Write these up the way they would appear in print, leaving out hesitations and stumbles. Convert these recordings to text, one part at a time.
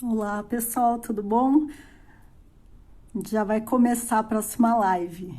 Olá, pessoal, tudo bom? A gente já vai começar a próxima live.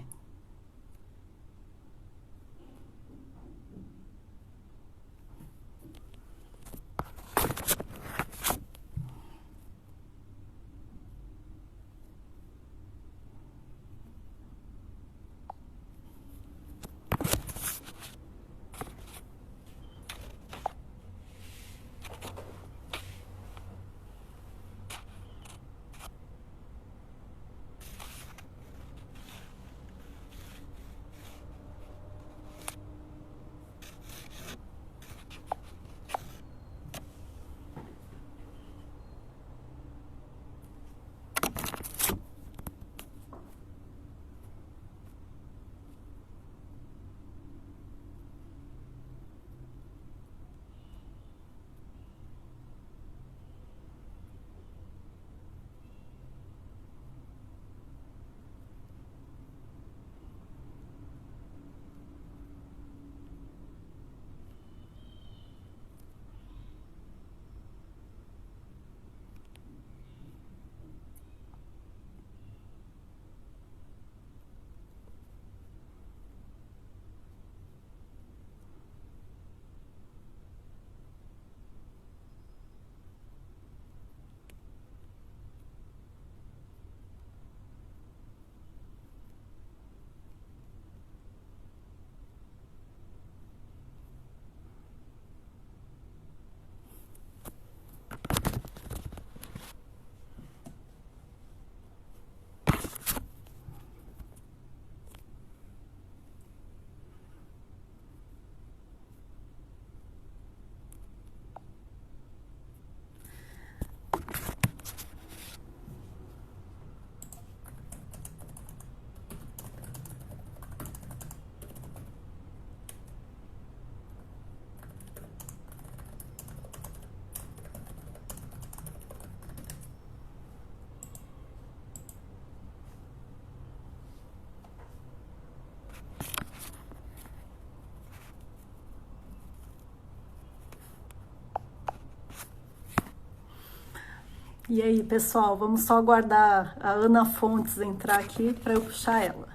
E aí, pessoal, vamos só aguardar a Ana Fontes entrar aqui para eu puxar ela.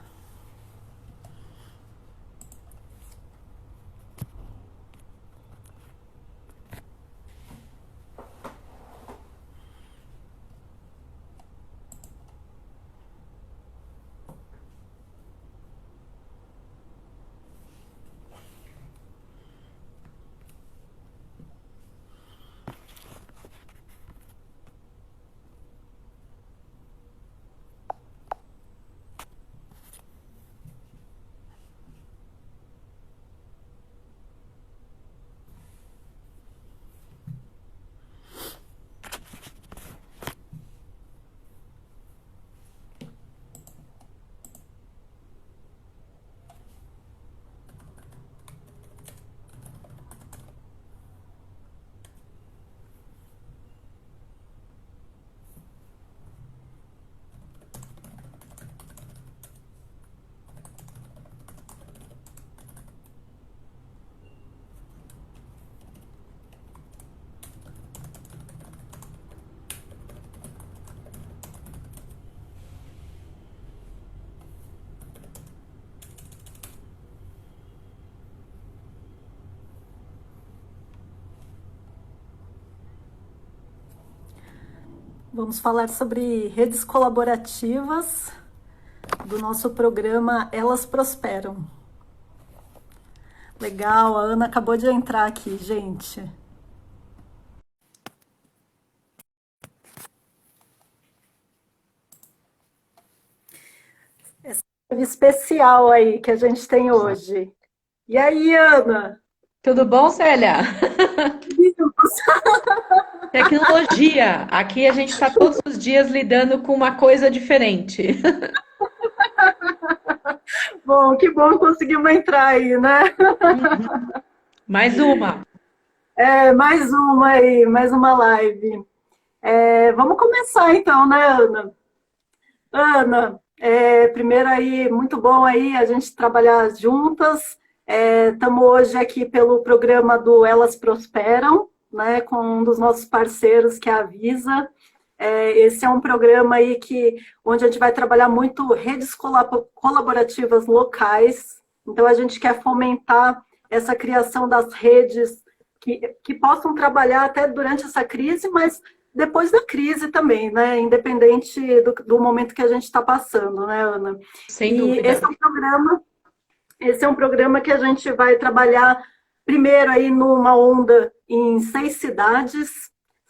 Vamos falar sobre redes colaborativas do nosso programa Elas Prosperam. Legal, a Ana acabou de entrar aqui, gente. Essa live especial aí que a gente tem hoje. E aí, Ana? Tudo bom, Célia? Tecnologia. Aqui a gente está todos os dias lidando com uma coisa diferente. Bom, que bom que conseguimos entrar aí, né? Mais uma. É, mais uma aí, mais uma live. Vamos começar então, né, Ana? Ana, primeiro aí, muito bom aí a gente trabalhar juntas. Estamos hoje aqui pelo programa do Elas Prosperam, né, com um dos nossos parceiros, que é a Visa. Esse é um programa aí onde a gente vai trabalhar muito redes colaborativas locais. Então, a gente quer fomentar essa criação das redes que possam trabalhar até durante essa crise, mas depois da crise também, né? Independente do momento que a gente está passando, né, Ana? Sem E dúvida. esse é um programa que a gente vai trabalhar primeiro aí numa onda em 6 cidades: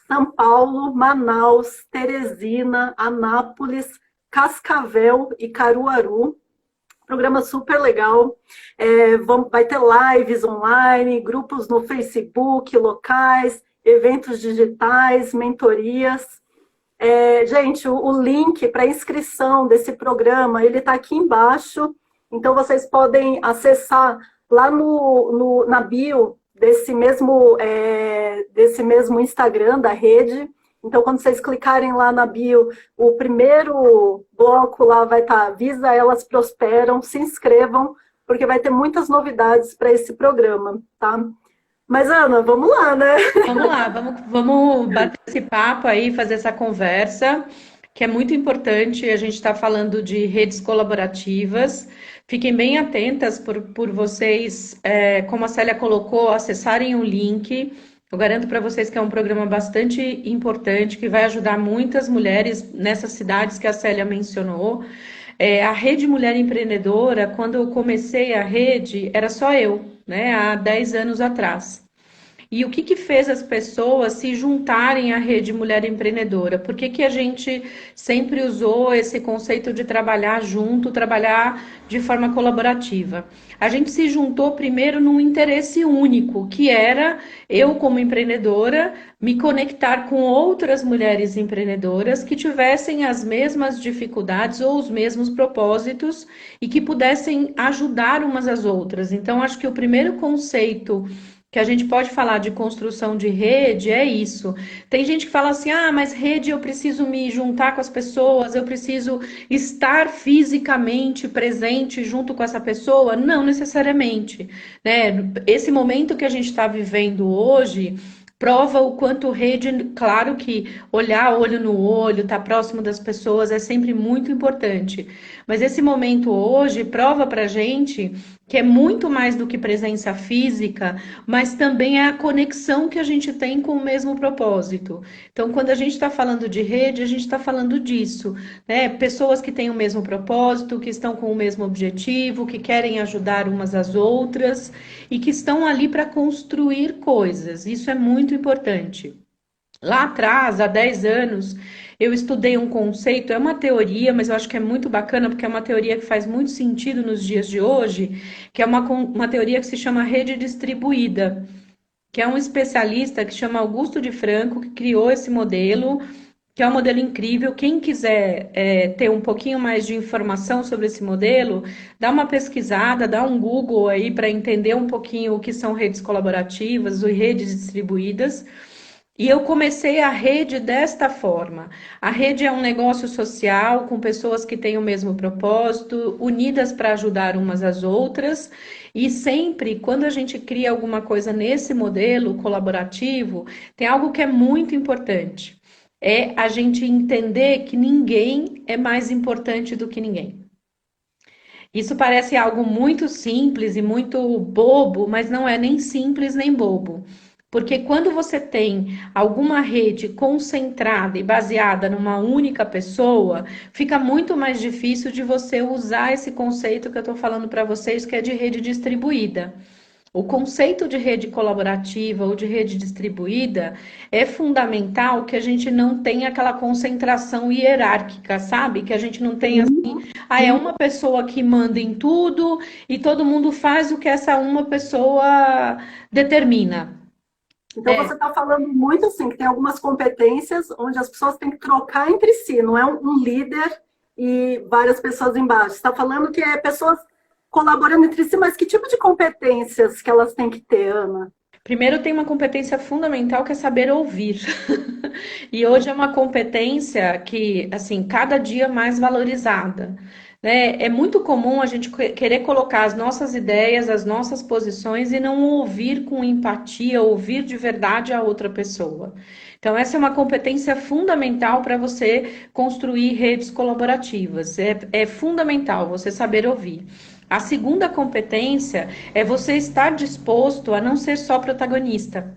São Paulo, Manaus, Teresina, Anápolis, Cascavel e Caruaru. Programa super legal. Vai ter lives online, grupos no Facebook, locais, eventos digitais, mentorias. Gente, o link para inscrição desse programa, ele está aqui embaixo. Então, vocês podem acessar lá na bio desse mesmo Instagram da rede. Então, quando vocês clicarem lá na bio, o primeiro bloco lá vai estar Visa Elas Prosperam, se inscrevam, porque vai ter muitas novidades para esse programa, tá? Mas, Ana, vamos lá, né? Vamos lá, vamos bater esse papo aí, fazer essa conversa, que é muito importante. A gente está falando de redes colaborativas. Fiquem bem atentas por vocês, como a Célia colocou, acessarem o link. Eu garanto para vocês que é um programa bastante importante, que vai ajudar muitas mulheres nessas cidades que a Célia mencionou. A Rede Mulher Empreendedora, quando eu comecei a rede, era só eu, né, há 10 anos atrás. E o que que fez as pessoas se juntarem à Rede Mulher Empreendedora? Por que que a gente sempre usou esse conceito de trabalhar junto, trabalhar de forma colaborativa? A gente se juntou primeiro num interesse único, que era eu, como empreendedora, me conectar com outras mulheres empreendedoras que tivessem as mesmas dificuldades ou os mesmos propósitos e que pudessem ajudar umas às outras. Então, acho que o primeiro conceito que a gente pode falar de construção de rede é isso. Tem gente que fala assim, mas rede eu preciso me juntar com as pessoas, eu preciso estar fisicamente presente junto com essa pessoa. Não necessariamente, né? Esse momento que a gente está vivendo hoje prova o quanto rede, claro que olhar olho no olho, estar próximo das pessoas é sempre muito importante. Mas esse momento hoje prova pra gente que é muito mais do que presença física, mas também é a conexão que a gente tem com o mesmo propósito. Então, quando a gente está falando de rede, a gente está falando disso, né? Pessoas que têm o mesmo propósito, que estão com o mesmo objetivo, que querem ajudar umas às outras e que estão ali para construir coisas. Isso é muito importante. Lá atrás, há 10 anos, eu estudei um conceito, é uma teoria, mas eu acho que é muito bacana, porque é uma teoria que faz muito sentido nos dias de hoje, que é uma teoria que se chama rede distribuída, que é um especialista que chama Augusto de Franco, que criou esse modelo, que é um modelo incrível. Quem quiser ter um pouquinho mais de informação sobre esse modelo, dá uma pesquisada, dá um Google aí para entender um pouquinho o que são redes colaborativas ou redes distribuídas. E eu comecei a rede desta forma. A rede é um negócio social com pessoas que têm o mesmo propósito, unidas para ajudar umas às outras. E sempre, quando a gente cria alguma coisa nesse modelo colaborativo, tem algo que é muito importante. É a gente entender que ninguém é mais importante do que ninguém. Isso parece algo muito simples e muito bobo, mas não é nem simples nem bobo. Porque quando você tem alguma rede concentrada e baseada numa única pessoa, fica muito mais difícil de você usar esse conceito que eu estou falando para vocês, que é de rede distribuída. O conceito de rede colaborativa ou de rede distribuída é fundamental que a gente não tenha aquela concentração hierárquica, sabe? Que a gente não tenha assim, é uma pessoa que manda em tudo e todo mundo faz o que essa uma pessoa determina. Então, você está falando muito assim, que tem algumas competências onde as pessoas têm que trocar entre si, não é um líder e várias pessoas embaixo. Você está falando que é pessoas colaborando entre si, mas que tipo de competências que elas têm que ter, Ana? Primeiro tem uma competência fundamental que é saber ouvir. E hoje é uma competência que, assim, cada dia mais valorizada. né? É muito comum a gente querer colocar as nossas ideias, as nossas posições e não ouvir com empatia, ouvir de verdade a outra pessoa. Então, essa é uma competência fundamental para você construir redes colaborativas. É fundamental você saber ouvir. A segunda competência é você estar disposto a não ser só protagonista.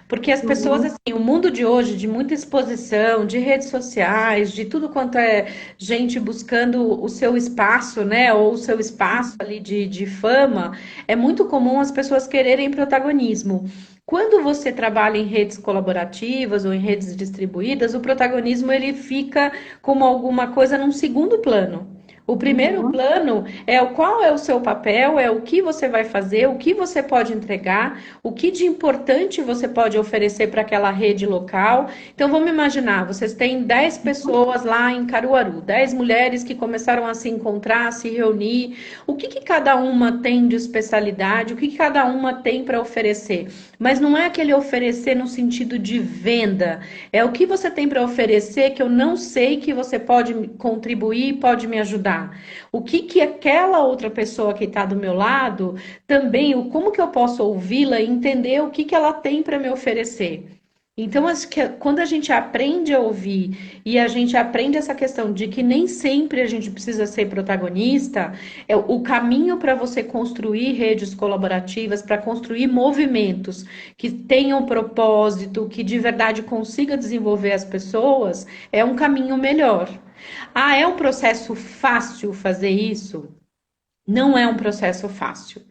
Porque as pessoas, Uhum. assim, o mundo de hoje, de muita exposição, de redes sociais, de tudo quanto é gente buscando o seu espaço, né, ou o seu espaço ali de fama, é muito comum as pessoas quererem protagonismo. Quando você trabalha em redes colaborativas ou em redes distribuídas, o protagonismo ele fica como alguma coisa num segundo plano. O primeiro Uhum. plano é o qual é o seu papel, é o que você vai fazer, o que você pode entregar, o que de importante você pode oferecer para aquela rede local. Então vamos imaginar, vocês têm 10 pessoas lá em Caruaru, 10 mulheres que começaram a se encontrar, a se reunir. O que que cada uma tem de especialidade, o que que cada uma tem para oferecer? Mas não é aquele oferecer no sentido de venda, é o que você tem para oferecer que eu não sei que você pode contribuir, pode me ajudar. O que que aquela outra pessoa que está do meu lado também, o como que eu posso ouvi-la e entender o que que ela tem para me oferecer. Então, acho que quando a gente aprende a ouvir e a gente aprende essa questão de que nem sempre a gente precisa ser protagonista, é o caminho para você construir redes colaborativas, para construir movimentos que tenham propósito, que de verdade consiga desenvolver as pessoas, é um caminho melhor. Ah, é um processo fácil fazer isso? Não é um processo fácil.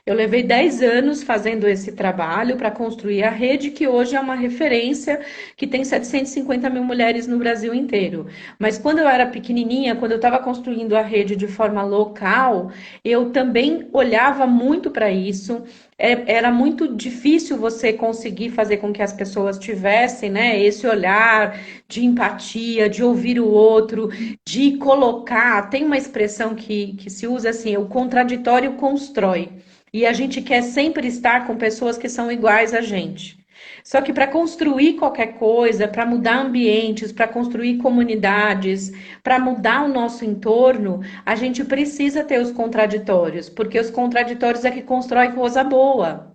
Eu levei 10 anos fazendo esse trabalho para construir a rede, que hoje é uma referência, que tem 750 mil mulheres no Brasil inteiro. Mas quando eu era pequenininha, quando eu estava construindo a rede de forma local, eu também olhava muito para isso. Era muito difícil você conseguir fazer com que as pessoas tivessem, né, esse olhar de empatia, de ouvir o outro, de colocar. Tem uma expressão que se usa assim: o contraditório constrói. E a gente quer sempre estar com pessoas que são iguais a gente. Só que para construir qualquer coisa, para mudar ambientes, para construir comunidades, para mudar o nosso entorno, a gente precisa ter os contraditórios, porque os contraditórios é que constrói coisa boa.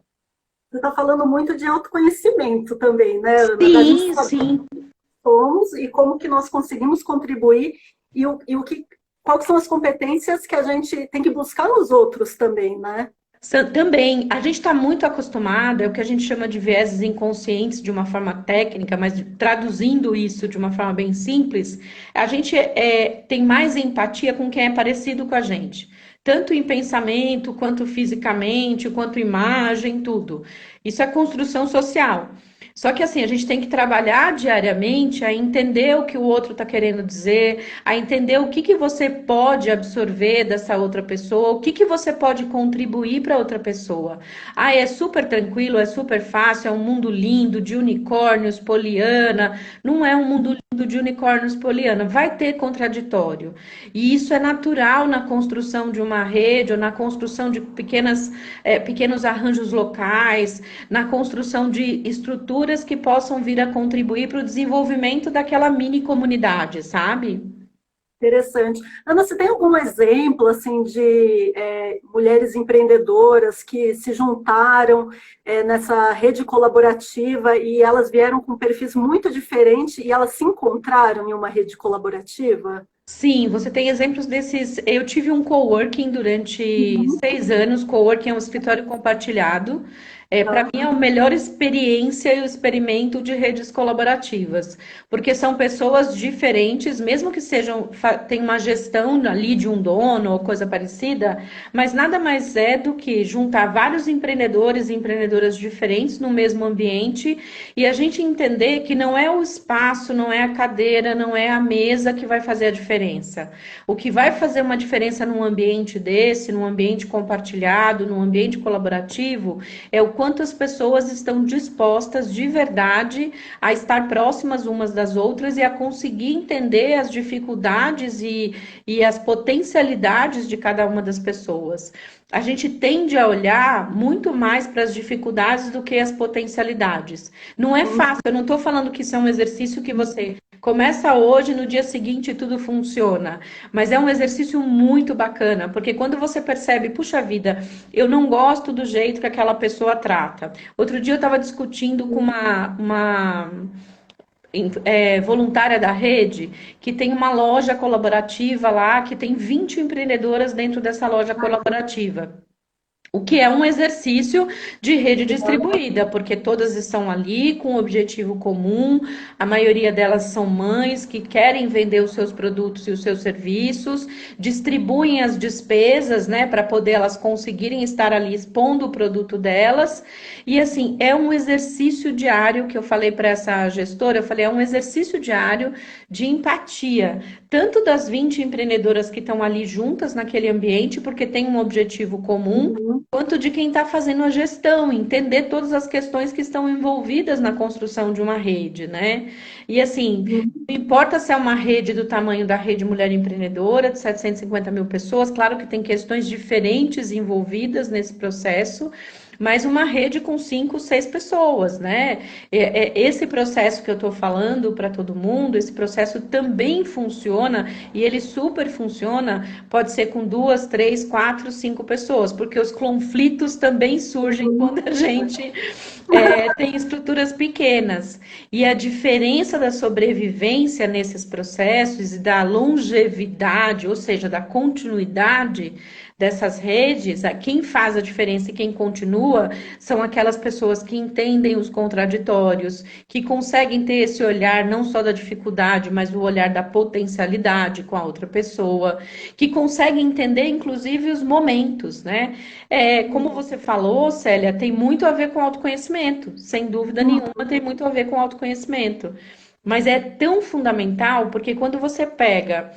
Você está falando muito de autoconhecimento também, né, Ana? Da gente Sim, saber sim. quem somos e como que nós conseguimos contribuir e o que, quais são as competências que a gente tem que buscar nos outros também, né? Também, a gente está muito acostumado, é o que a gente chama de vieses inconscientes de uma forma técnica, mas traduzindo isso de uma forma bem simples, a gente tem mais empatia com quem é parecido com a gente, tanto em pensamento, quanto fisicamente, quanto imagem, tudo. Isso é construção social. Só que assim, a gente tem que trabalhar diariamente a entender o que o outro está querendo dizer, a entender o que que você pode absorver dessa outra pessoa, o que que você pode contribuir para outra pessoa. Ah, é super tranquilo, é super fácil, é um mundo lindo de unicórnios, poliana. Não é um mundo lindo de unicórnios, poliana. Vai ter contraditório. E isso é natural na construção de uma rede ou na construção de pequenos arranjos locais, na construção de estruturas que possam vir a contribuir para o desenvolvimento daquela mini comunidade, sabe? Interessante. Ana, você tem algum exemplo assim de mulheres empreendedoras que se juntaram nessa rede colaborativa e elas vieram com perfis muito diferentes e elas se encontraram em uma rede colaborativa? Sim, você tem exemplos desses. Eu tive um coworking durante Uhum. 6 anos. Coworking é um escritório compartilhado. Para Tá. mim é a melhor experiência e o experimento de redes colaborativas, porque são pessoas diferentes, mesmo que tem uma gestão ali de um dono ou coisa parecida, mas nada mais é do que juntar vários empreendedores e empreendedoras diferentes no mesmo ambiente e a gente entender que não é o espaço, não é a cadeira, não é a mesa que vai fazer a diferença. O que vai fazer uma diferença num ambiente desse, num ambiente compartilhado, num ambiente colaborativo, é o quanto as pessoas estão dispostas de verdade a estar próximas umas das outras e a conseguir entender as dificuldades e as potencialidades de cada uma das pessoas. A gente tende a olhar muito mais para as dificuldades do que as potencialidades. Não é fácil, eu não estou falando que isso é um exercício que você Começa hoje, no dia seguinte tudo funciona. Mas é um exercício muito bacana, porque quando você percebe, puxa vida, eu não gosto do jeito que aquela pessoa trata. Outro dia eu estava discutindo com uma voluntária da rede que tem uma loja colaborativa lá, que tem 20 empreendedoras dentro dessa loja colaborativa. O que é um exercício de rede distribuída, porque todas estão ali com um objetivo comum, a maioria delas são mães que querem vender os seus produtos e os seus serviços, distribuem as despesas, né, para poder elas conseguirem estar ali expondo o produto delas. E assim, é um exercício diário que eu falei para essa gestora, eu falei, é um exercício diário de empatia, tanto das 20 empreendedoras que estão ali juntas naquele ambiente, porque tem um objetivo comum, Uhum. quanto de quem está fazendo a gestão, entender todas as questões que estão envolvidas na construção de uma rede, né? E assim, não importa se é uma rede do tamanho da Rede Mulher Empreendedora, de 750 mil pessoas, claro que tem questões diferentes envolvidas nesse processo, mas uma rede com 5, 6 pessoas, né? Esse processo que eu estou falando para todo mundo, esse processo também funciona e ele super funciona, pode ser com 2, 3, 4, 5 pessoas, porque os conflitos também surgem Uhum. quando a gente tem estruturas pequenas. E a diferença da sobrevivência nesses processos e da longevidade, ou seja, da continuidade dessas redes, quem faz a diferença e quem continua são aquelas pessoas que entendem os contraditórios, que conseguem ter esse olhar não só da dificuldade, mas o olhar da potencialidade com a outra pessoa, que conseguem entender inclusive os momentos, né? Como você falou, Célia, tem muito a ver com autoconhecimento, sem dúvida nenhuma, tem muito a ver com autoconhecimento. Mas é tão fundamental porque quando você pega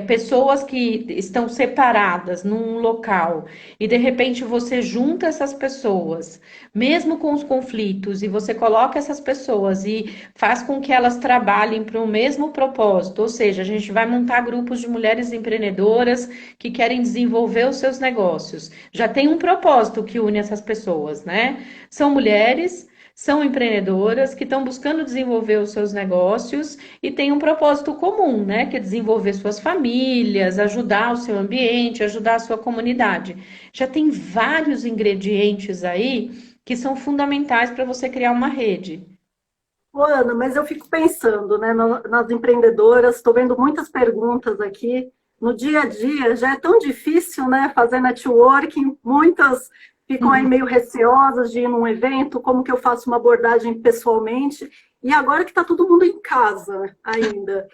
pessoas que estão separadas num local e de repente você junta essas pessoas, mesmo com os conflitos, e você coloca essas pessoas e faz com que elas trabalhem para o mesmo propósito, ou seja, a gente vai montar grupos de mulheres empreendedoras que querem desenvolver os seus negócios. Já tem um propósito que une essas pessoas, né? São mulheres. São empreendedoras que estão buscando desenvolver os seus negócios e tem um propósito comum, né? Que é desenvolver suas famílias, ajudar o seu ambiente, ajudar a sua comunidade. Já tem vários ingredientes aí que são fundamentais para você criar uma rede. Ô, Ana, mas eu fico pensando, né, nas empreendedoras, estou vendo muitas perguntas aqui. No dia a dia já é tão difícil, né, fazer networking, muitas ficam aí meio receosas de ir num evento, como que eu faço uma abordagem pessoalmente? E agora que está todo mundo em casa ainda,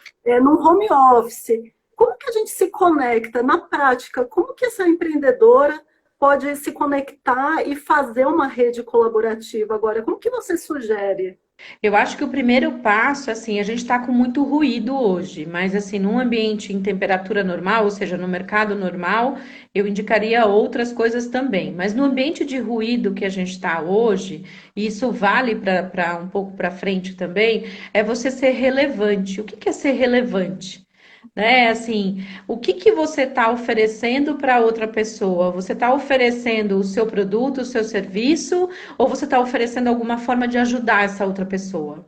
num home office, como que a gente se conecta na prática? Como que essa empreendedora pode se conectar e fazer uma rede colaborativa agora? Como que você sugere? Eu acho que o primeiro passo, assim, a gente está com muito ruído hoje, mas assim, num ambiente em temperatura normal, ou seja, no mercado normal, eu indicaria outras coisas também. Mas no ambiente de ruído que a gente está hoje, e isso vale para um pouco para frente também, é você ser relevante. O que que é ser relevante? Né? Assim, o que que você está oferecendo para outra pessoa? Você está oferecendo o seu produto, o seu serviço, ou você está oferecendo alguma forma de ajudar essa outra pessoa?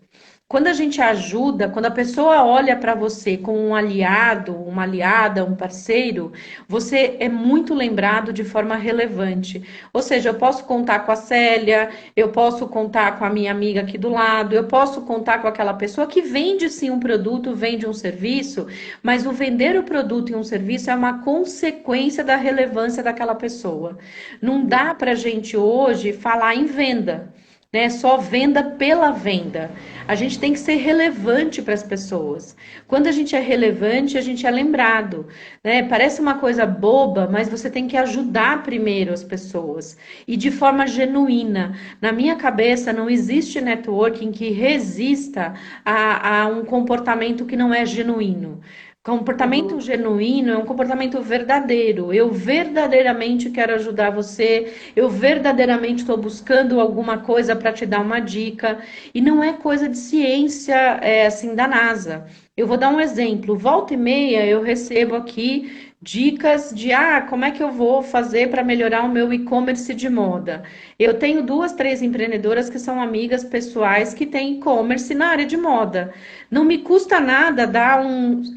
Quando a gente ajuda, quando a pessoa olha para você como um aliado, uma aliada, um parceiro, você é muito lembrado de forma relevante. Ou seja, eu posso contar com a Célia, eu posso contar com a minha amiga aqui do lado, eu posso contar com aquela pessoa que vende sim um produto, vende um serviço, mas o vender o produto e um serviço é uma consequência da relevância daquela pessoa. Não dá para a gente hoje falar em venda, né? Só venda pela venda. A gente tem que ser relevante para as pessoas. Quando a gente é relevante, a gente é lembrado, né? Parece uma coisa boba, mas você tem que ajudar primeiro as pessoas e de forma genuína. Na minha cabeça, não existe networking que resista a um comportamento que não é genuíno. Comportamento Uhum. genuíno é um comportamento verdadeiro. Eu verdadeiramente quero ajudar você, eu verdadeiramente estou buscando alguma coisa para te dar uma dica. E não é coisa de ciência, assim, da NASA. Eu vou dar um exemplo. Volta e meia eu recebo aqui dicas de como é que eu vou fazer para melhorar o meu e-commerce de moda. Eu tenho duas, três empreendedoras que são amigas pessoais que têm e-commerce na área de moda. Não me custa nada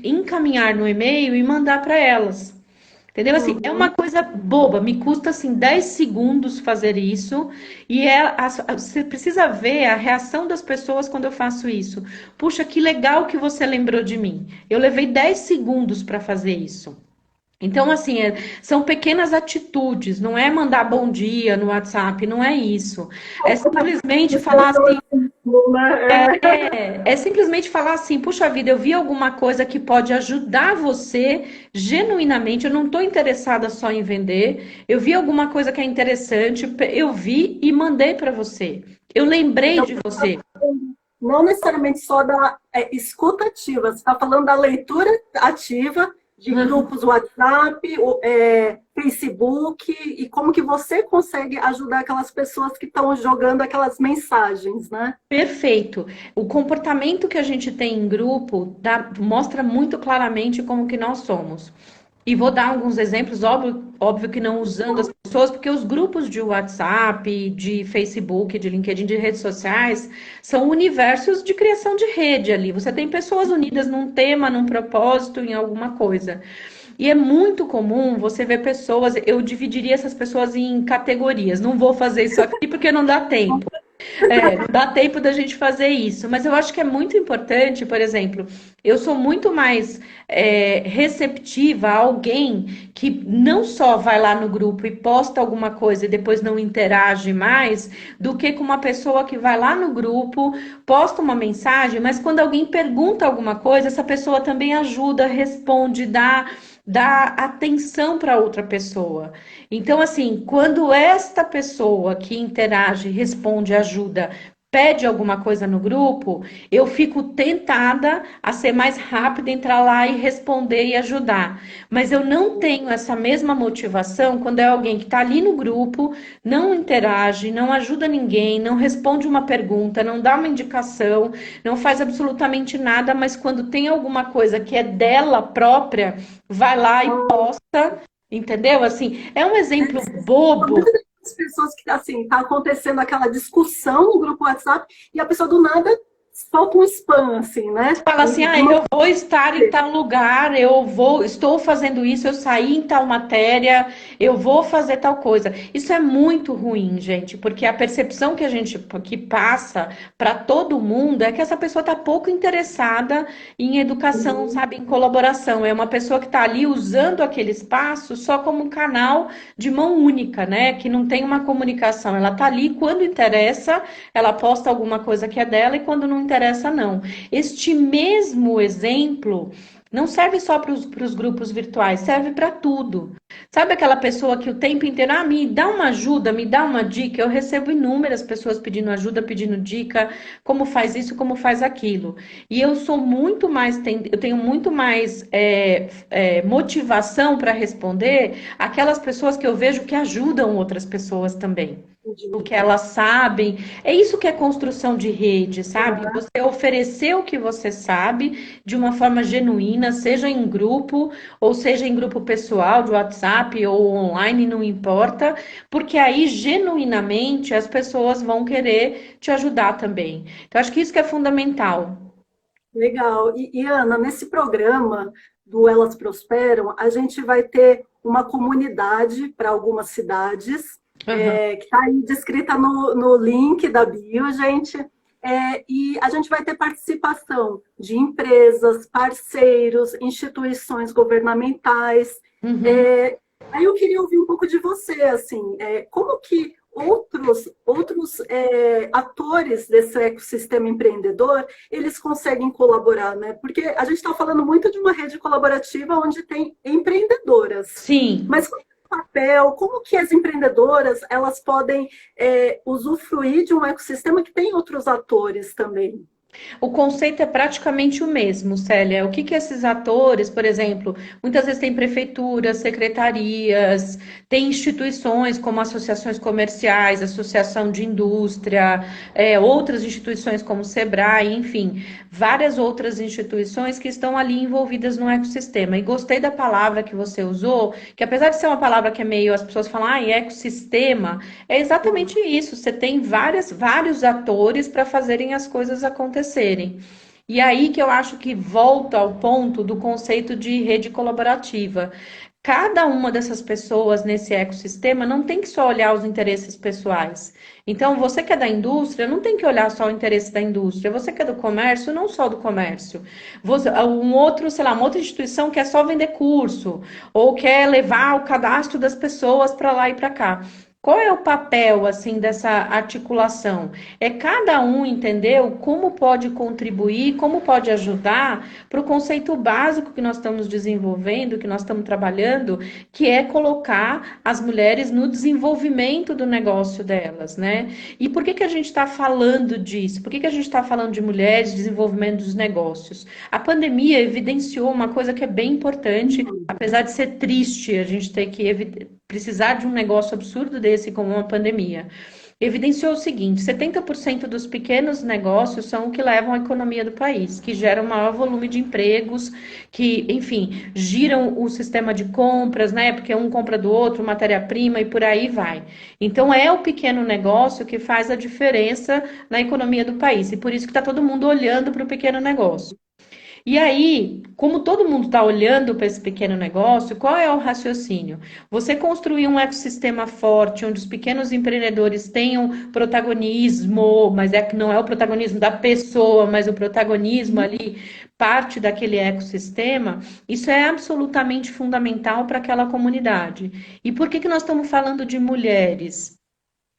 encaminhar no e-mail e mandar para elas. Entendeu? Assim, é uma Uhum. coisa boba, me custa assim 10 segundos fazer isso, e você precisa ver a reação das pessoas quando eu faço isso. Puxa, que legal que você lembrou de mim. Eu levei 10 segundos para fazer isso. Então, assim, são pequenas atitudes, não é mandar bom dia no WhatsApp, não é isso. É simplesmente falar assim, Né? é simplesmente falar assim, puxa vida, eu vi alguma coisa que pode ajudar você genuinamente. Eu não estou interessada só em vender. Eu vi alguma coisa que é interessante, eu vi e mandei para você. Eu lembrei Então, de você. não necessariamente só da escuta ativa, você está falando da leitura ativa de grupos WhatsApp, Facebook, e como que você consegue ajudar aquelas pessoas que estão jogando aquelas mensagens, né? Perfeito. O comportamento que a gente tem em grupo mostra muito claramente como que nós somos. E vou dar alguns exemplos, óbvio que não usando as pessoas, porque os grupos de WhatsApp, de Facebook, de LinkedIn, de redes sociais, são universos de criação de rede ali. Você tem pessoas unidas num tema, num propósito, em alguma coisa. E é muito comum você ver pessoas, eu dividiria essas pessoas em categorias. Não vou fazer isso aqui porque não dá tempo. Não dá tempo da gente fazer isso, mas eu acho que é muito importante, por exemplo, eu sou muito mais receptiva a alguém que não só vai lá no grupo e posta alguma coisa e depois não interage mais, do que com uma pessoa que vai lá no grupo, posta uma mensagem, mas quando alguém pergunta alguma coisa, essa pessoa também ajuda, responde, dá atenção para outra pessoa. Então, assim, quando esta pessoa que interage, responde, ajuda, pede alguma coisa no grupo, eu fico tentada a ser mais rápida, entrar lá e responder e ajudar. Mas eu não tenho essa mesma motivação quando é alguém que está ali no grupo, não interage, não ajuda ninguém, não responde uma pergunta, não dá uma indicação, não faz absolutamente nada, mas quando tem alguma coisa que é dela própria, vai lá e posta. Entendeu? Assim, é um exemplo bobo. Muitas pessoas que, assim, tá acontecendo aquela discussão no grupo WhatsApp e a pessoa do nada solta um spam, assim, né? Fala assim, De uma... eu vou estar em tal lugar, estou fazendo isso, eu saí em tal matéria, eu vou fazer tal coisa. Isso é muito ruim, gente, porque a percepção que a gente que passa para todo mundo é que essa pessoa está pouco interessada em educação, sabe, em colaboração. É uma pessoa que está ali usando aquele espaço só como um canal de mão única, né? Que não tem uma comunicação. Ela está ali quando interessa, ela posta alguma coisa que é dela e quando não interessa, não. Este mesmo exemplo não serve só para os grupos virtuais, serve para tudo. Sabe aquela pessoa que o tempo inteiro, me dá uma ajuda, me dá uma dica? Eu recebo inúmeras pessoas pedindo ajuda, pedindo dica, como faz isso, como faz aquilo. E eu sou muito mais, eu tenho muito mais motivação para responder aquelas pessoas que eu vejo que ajudam outras pessoas também o que elas sabem. É isso que é construção de rede, sabe? Você oferecer o que você sabe de uma forma genuína, seja em grupo, ou seja em grupo pessoal, de WhatsApp ou online, não importa, porque aí genuinamente as pessoas vão querer te ajudar também. Então, acho que isso que é fundamental. Legal. Ana, nesse programa do Elas Prosperam, a gente vai ter uma comunidade para algumas cidades, Uhum. que está aí descrita no link da bio, gente. E a gente vai ter participação de empresas, parceiros, instituições governamentais. Uhum. Aí eu queria ouvir um pouco de você, assim, como que outros atores desse ecossistema empreendedor, eles conseguem colaborar, né? Porque a gente está falando muito de uma rede colaborativa onde tem empreendedoras, Sim. mas qual é o papel, como que as empreendedoras elas podem usufruir de um ecossistema que tem outros atores também? O conceito é praticamente o mesmo, Célia. O que que esses atores, por exemplo, muitas vezes tem prefeituras, secretarias, tem instituições como associações comerciais, associação de indústria, outras instituições como o Sebrae, enfim, várias outras instituições que estão ali envolvidas no ecossistema. E gostei da palavra que você usou, que apesar de ser uma palavra que é meio, as pessoas falam, ecossistema, é exatamente isso. Você tem vários atores para fazerem as coisas acontecerem. E aí que eu acho que volta ao ponto do conceito de rede colaborativa. Cada uma dessas pessoas nesse ecossistema não tem que só olhar os interesses pessoais. Então, você que é da indústria, não tem que olhar só o interesse da indústria. Você que é do comércio, não só do comércio. Um outro, sei lá, uma outra instituição quer só vender curso, ou quer levar o cadastro das pessoas para lá e para cá. Qual é o papel, assim, dessa articulação? É cada um entender como pode contribuir, como pode ajudar para o conceito básico que nós estamos desenvolvendo, que nós estamos trabalhando, que é colocar as mulheres no desenvolvimento do negócio delas, né? E por que que a gente está falando disso? Por que que a gente está falando de mulheres, desenvolvimento dos negócios? A pandemia evidenciou uma coisa que é bem importante, apesar de ser triste a gente ter que precisar de um negócio absurdo desse como uma pandemia. Evidenciou o seguinte: 70% dos pequenos negócios são o que levam a economia do país, que geram maior volume de empregos, que, enfim, giram o sistema de compras, né? Porque um compra do outro, matéria-prima e por aí vai. Então, é o pequeno negócio que faz a diferença na economia do país. E por isso que está todo mundo olhando para o pequeno negócio. E aí, como todo mundo está olhando para esse pequeno negócio, qual é o raciocínio? Você construir um ecossistema forte, onde os pequenos empreendedores tenham protagonismo, mas é que não é o protagonismo da pessoa, mas o protagonismo ali, parte daquele ecossistema, isso é absolutamente fundamental para aquela comunidade. E por que que nós estamos falando de mulheres?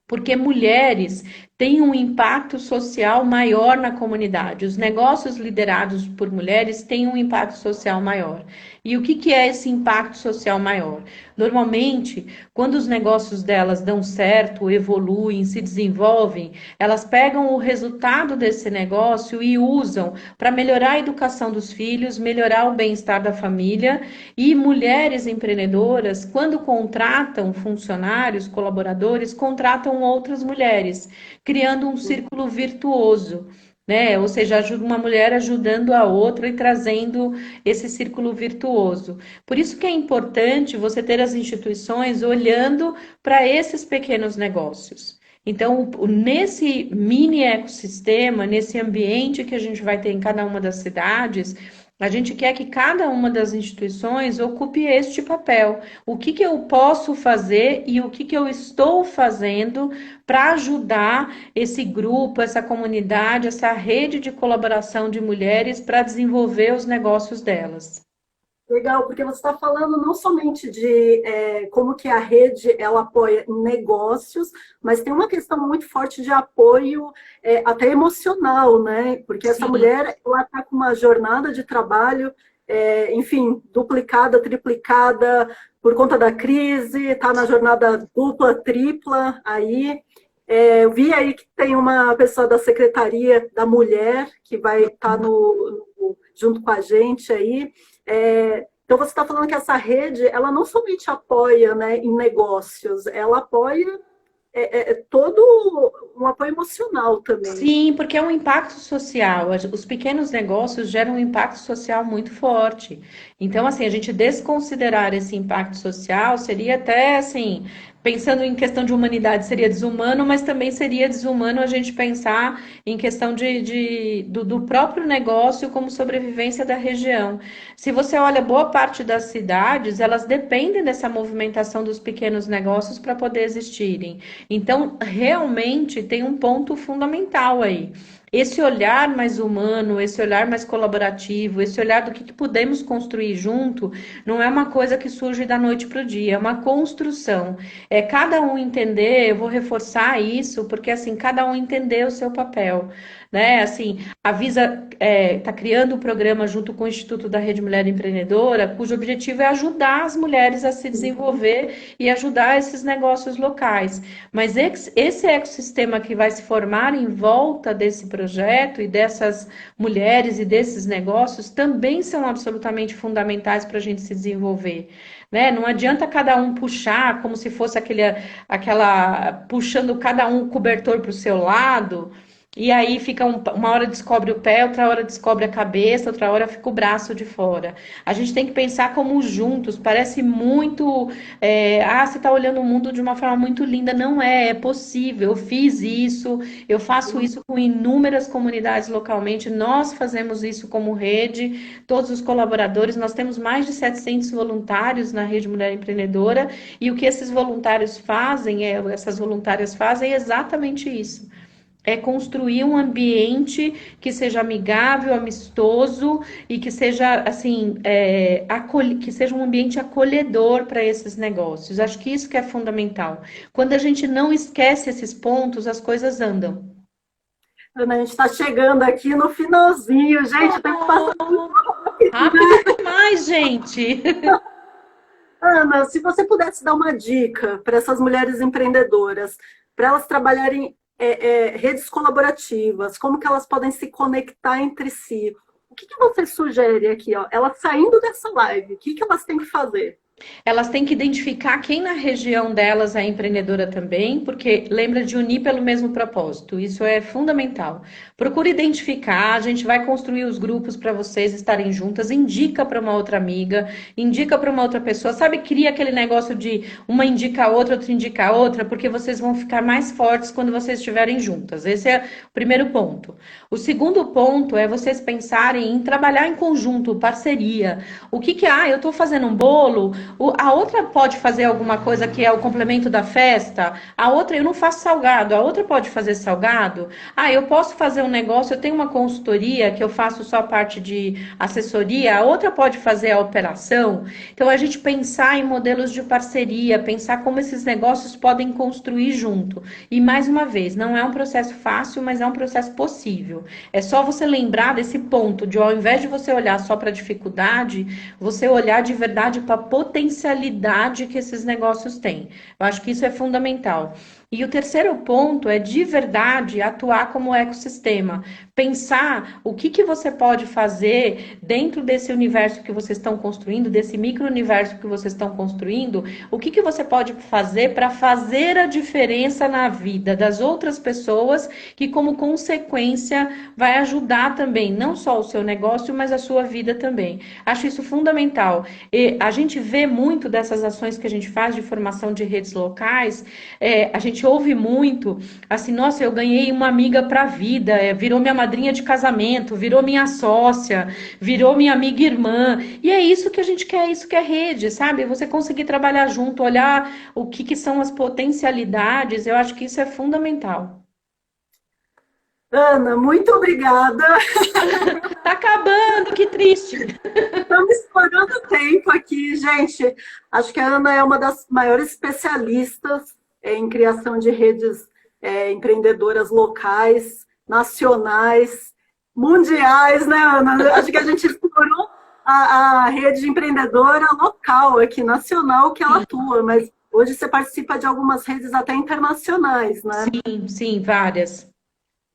Porque mulheres têm um impacto social maior na comunidade. Os negócios liderados por mulheres têm um impacto social maior. E o que que é esse impacto social maior? Normalmente, quando os negócios delas dão certo, evoluem, se desenvolvem, elas pegam o resultado desse negócio e usam para melhorar a educação dos filhos, melhorar o bem-estar da família. E mulheres empreendedoras, quando contratam funcionários, colaboradores, contratam outras mulheres, criando um círculo virtuoso, né? Ou seja, ajuda uma mulher ajudando a outra e trazendo esse círculo virtuoso. Por isso que é importante você ter as instituições olhando para esses pequenos negócios. Então, nesse mini ecossistema, nesse ambiente que a gente vai ter em cada uma das cidades, a gente quer que cada uma das instituições ocupe este papel. O que que eu posso fazer e o que que eu estou fazendo para ajudar esse grupo, essa comunidade, essa rede de colaboração de mulheres para desenvolver os negócios delas. Legal, porque você está falando não somente de como que a rede ela apoia negócios, mas tem uma questão muito forte de apoio até emocional, né? Porque essa Sim. mulher ela está com uma jornada de trabalho, enfim, duplicada, triplicada por conta da crise, está na jornada dupla, tripla aí. Eu vi aí que tem uma pessoa da Secretaria da Mulher que vai estar junto com a gente aí. Então, você está falando que essa rede, ela não somente apoia, né, em negócios, ela apoia todo um apoio emocional também. Sim, porque é um impacto social. Os pequenos negócios geram um impacto social muito forte. Então, assim, a gente desconsiderar esse impacto social seria até, assim, pensando em questão de humanidade, seria desumano, mas também seria desumano a gente pensar em questão do próprio negócio como sobrevivência da região. Se você olha boa parte das cidades, elas dependem dessa movimentação dos pequenos negócios para poder existirem. Então, realmente tem um ponto fundamental aí. Esse olhar mais humano, esse olhar mais colaborativo, esse olhar do que podemos construir junto, não é uma coisa que surge da noite para o dia, é uma construção. É cada um entender, eu vou reforçar isso, porque assim, cada um entender o seu papel. Né? Assim, a Visa está criando um programa junto com o Instituto da Rede Mulher Empreendedora, cujo objetivo é ajudar as mulheres a se desenvolver e ajudar esses negócios locais. Mas esse ecossistema que vai se formar em volta desse projeto projeto e dessas mulheres e desses negócios também são absolutamente fundamentais para a gente se desenvolver. Né? Não adianta cada um puxar como se fosse aquela puxando cada um cobertor para o seu lado, e aí fica uma hora descobre o pé, outra hora descobre a cabeça, outra hora fica o braço de fora. A gente tem que pensar como juntos, parece muito. Você está olhando o mundo de uma forma muito linda. Não é, é possível. Eu fiz isso, eu faço isso com inúmeras comunidades localmente, nós fazemos isso como rede, todos os colaboradores, nós temos mais de 700 voluntários na Rede Mulher Empreendedora, e o que esses voluntários fazem, essas voluntárias fazem é exatamente isso. É construir um ambiente que seja amigável, amistoso e que seja assim, que seja um ambiente acolhedor para esses negócios. Acho que isso que é fundamental. Quando a gente não esquece esses pontos, as coisas andam. Ana, a gente está chegando aqui no finalzinho, gente, tem que passar tudo rápido, Rápido né? demais, gente. Ana, se você pudesse dar uma dica para essas mulheres empreendedoras, para elas trabalharem redes colaborativas, como que elas podem se conectar entre si, o que que você sugere aqui, ó? Elas saindo dessa live, o que que elas têm que fazer? Elas têm que identificar quem na região delas é empreendedora também, porque lembra de unir pelo mesmo propósito. Isso é fundamental. Procure identificar, a gente vai construir os grupos para vocês estarem juntas, indica para uma outra amiga, indica para uma outra pessoa, sabe? Cria aquele negócio de uma indica a outra, outra indica a outra, porque vocês vão ficar mais fortes quando vocês estiverem juntas. Esse é o primeiro ponto. O segundo ponto é vocês pensarem em trabalhar em conjunto, parceria. O que que, eu estou fazendo um bolo, a outra pode fazer alguma coisa que é o complemento da festa, a outra eu não faço salgado, a outra pode fazer salgado. Eu posso fazer um negócio, eu tenho uma consultoria que eu faço só parte de assessoria, a outra pode fazer a operação. Então a gente pensar em modelos de parceria, pensar como esses negócios podem construir junto. E mais uma vez, não é um processo fácil, mas é um processo possível. É só você lembrar desse ponto de ao invés de você olhar só para a dificuldade, você olhar de verdade para a potencialidade que esses negócios têm. Eu acho que isso é fundamental. E o terceiro ponto é, de verdade, atuar como ecossistema. Pensar o que você pode fazer dentro desse universo que vocês estão construindo, desse micro-universo que vocês estão construindo, o que você pode fazer para fazer a diferença na vida das outras pessoas, que como consequência vai ajudar também, não só o seu negócio, mas a sua vida também. Acho isso fundamental. E a gente vê muito dessas ações que a gente faz de formação de redes locais, a gente ouve muito, assim, nossa, eu ganhei uma amiga para a vida, virou minha madrinha de casamento, virou minha sócia, virou minha amiga irmã, e é isso que a gente quer, isso que é rede, sabe? Você conseguir trabalhar junto, olhar o que são as potencialidades, eu acho que isso é fundamental. Ana, muito obrigada. Tá acabando, que triste. Estamos estourando o tempo aqui, gente. Acho que a Ana é uma das maiores especialistas em criação de redes empreendedoras locais, nacionais, mundiais, né, Ana? Acho que a gente explorou a rede empreendedora local aqui, nacional, que ela atua, mas hoje você participa de algumas redes até internacionais, né? Sim, sim, várias.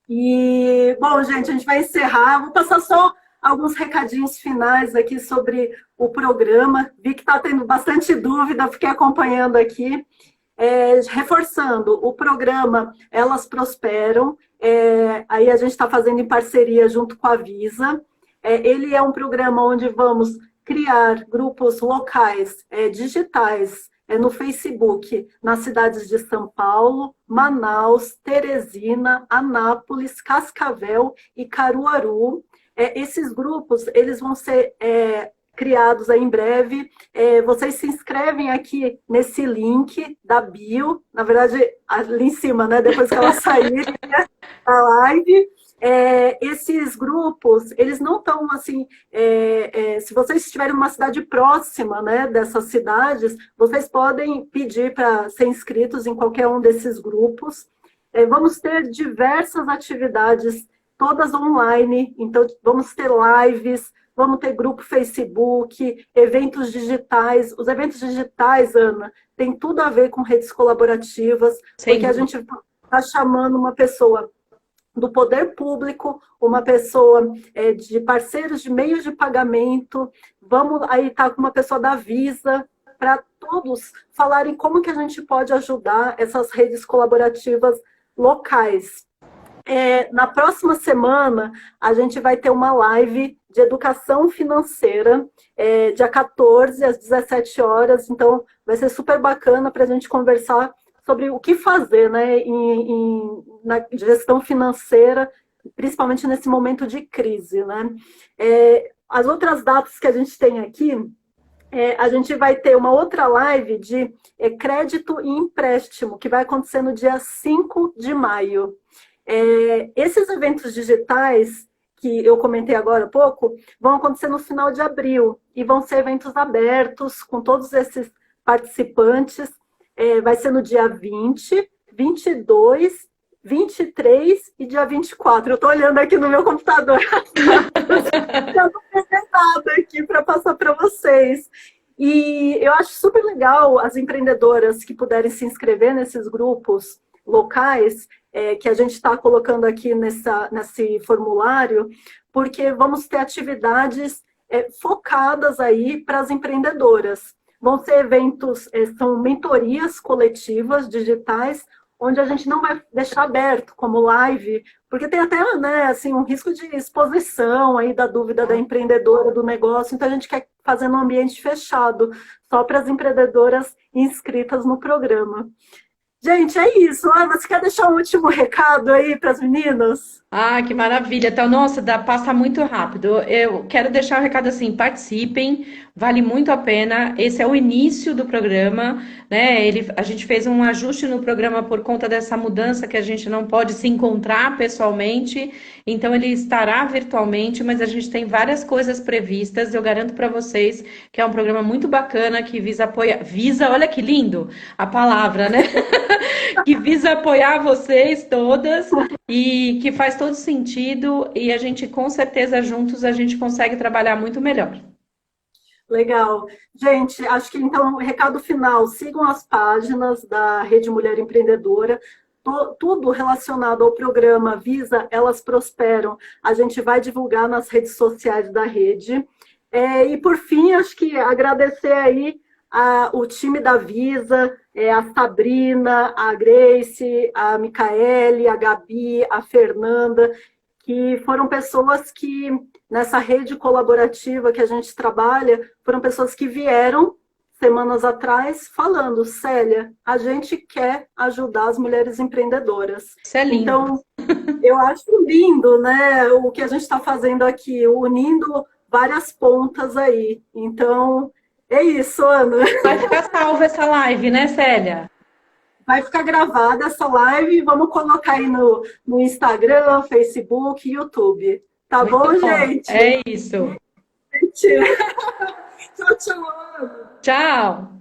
E, bom, gente, a gente vai encerrar. Vou passar só alguns recadinhos finais aqui sobre o programa. Vi que está tendo bastante dúvida, fiquei acompanhando aqui. Reforçando, o programa Elas Prosperam, aí a gente está fazendo em parceria junto com a Visa. Ele é um programa onde vamos criar grupos locais, digitais, no Facebook, nas cidades de São Paulo, Manaus, Teresina, Anápolis, Cascavel e Caruaru. Esses grupos, eles vão ser criados aí em breve. Vocês se inscrevem aqui nesse link da bio, na verdade, ali em cima, né? Depois que ela sair da live. Esses grupos, eles não estão assim, se vocês estiverem numa cidade próxima, né, dessas cidades, vocês podem pedir para ser inscritos em qualquer um desses grupos. Vamos ter diversas atividades, todas online, então vamos ter lives, vamos ter grupo Facebook, eventos digitais. Os eventos digitais, Ana, tem tudo a ver com redes colaborativas, Sem porque a dúvida. gente está chamando uma pessoa do poder público, uma pessoa de parceiros de meios de pagamento, vamos aí estar com uma pessoa da Visa, para todos falarem como que a gente pode ajudar essas redes colaborativas locais. Na próxima semana, a gente vai ter uma live de educação financeira, dia 14, às 17 horas, então vai ser super bacana para a gente conversar sobre o que fazer, né, na gestão financeira, principalmente nesse momento de crise, né. As outras datas que a gente tem aqui, a gente vai ter uma outra live de crédito e empréstimo, que vai acontecer no dia 5 de maio. Esses eventos digitais, que eu comentei agora há pouco, vão acontecer no final de abril, e vão ser eventos abertos, com todos esses participantes. Vai ser no dia 20, 22, 23 e dia 24. Eu estou olhando aqui no meu computador. Eu não peguei nada aqui para passar para vocês. E eu acho super legal as empreendedoras que puderem se inscrever nesses grupos locais, que a gente está colocando aqui nesse formulário, porque vamos ter atividades focadas aí para as empreendedoras. Vão ser eventos, são mentorias coletivas digitais, onde a gente não vai deixar aberto como live, porque tem até, né, assim, um risco de exposição aí da dúvida da empreendedora, do negócio, então a gente quer fazer num ambiente fechado, só para as empreendedoras inscritas no programa. Gente, é isso. Ana, você quer deixar um último recado aí para as meninas? Ah, que maravilha. Então, nossa, passa muito rápido. Eu quero deixar o recado assim, participem, vale muito a pena. Esse é o início do programa, né? A gente fez um ajuste no programa por conta dessa mudança que a gente não pode se encontrar pessoalmente, então ele estará virtualmente, mas a gente tem várias coisas previstas. Eu garanto para vocês que é um programa muito bacana que visa apoiar, olha que lindo a palavra, né? Que visa apoiar vocês todas e que faz todo sentido e a gente, com certeza, juntos a gente consegue trabalhar muito melhor. Legal. Gente, acho que então, recado final, sigam as páginas da Rede Mulher Empreendedora, tudo relacionado ao programa Visa, Elas Prosperam, a gente vai divulgar nas redes sociais da rede. E por fim, acho que agradecer aí o time da Visa, a Sabrina, a Grace, a Micaele, a Gabi, a Fernanda, que foram pessoas que, nessa rede colaborativa que a gente trabalha, foram pessoas que vieram semanas atrás falando: Célia, a gente quer ajudar as mulheres empreendedoras. Isso é lindo. Então, eu acho lindo, né, o que a gente está fazendo aqui, unindo várias pontas aí. Então, é isso, Ana. Vai ficar salva essa live, né, Célia? Vai ficar gravada essa live e vamos colocar aí no Instagram, Facebook, YouTube. Tá Muito bom, bom. gente? É isso. Tchau, tchau, Ana. Tchau.